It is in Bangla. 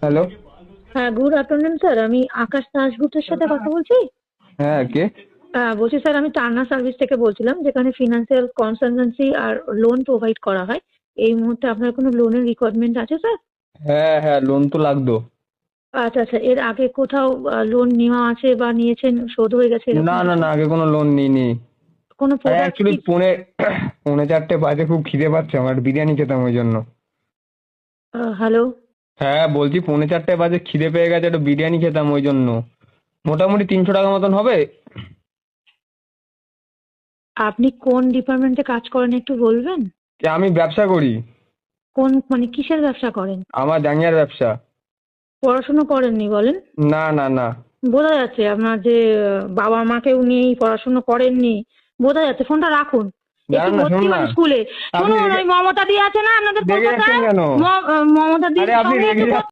হ্যালো। হ্যাঁ, গুড আফটারনুন স্যার। আমি আকাশ দাশগুপ্তের সাথে কথা বলছি। হ্যাঁ, কে? বলছি স্যার, আমি টার্নার সার্ভিস থেকে বলছিলাম, যেখানে ফিনান্সিয়াল কনসালটেন্সি আর লোন প্রোভাইড করা হয়। এই মুহূর্তে আপনার কোনো লোনের রিকোয়ারমেন্ট আছে স্যার? হ্যাঁ হ্যাঁ, লোন তো লাগতো। আচ্ছা আচ্ছা, এর আগে কোথাও লোন নেওয়া আছে বা নিয়েছেন, শোধ হয়ে গেছে না এরকম না কিছু? না, আগে কোনো লোন নিইনি। কোনো আরে প্রোডাক্ট অ্যাকচুয়ালি কি? পৌনে চারটে বাজে, খুব খিদে পাচ্ছে আমার, বিরিয়ানি খেতাম ওই জন্য। হ্যালো। হ্যাঁ বলছি, পৌনে চারটে বাজে খিদে পেয়ে গেছে, একটু বিরিয়ানি খেতাম ওই জন্য। মোটামুটি 300 টাকা মতন হবে। আপনি কোন ডিপার্টমেন্টে কাজ করেন একটু বলবেন? আমি ব্যবসা করি। কোন, মানে কিসের ব্যবসা করেন? আমার জাঙ্গিয়ার ব্যবসা। পড়াশোনা করেননি বলেন? না না না। বোঝা যাচ্ছে আপনার যে বাবা মাকেও নিয়েই পড়াশোনা করেননি, বোঝা যাচ্ছে। ফোনটা রাখুন, একটু দাঁড়ান না, ভর্তি শুনুন না। হন স্কুলে। আপনি শুনুন, ওই মমতা দি আছে না আপনাদের রেগে যাচ্ছেন কলকাতায়? কেন? মমতা দির আরে আপনি সঙ্গে রেগে একটু যাচ্ছেন।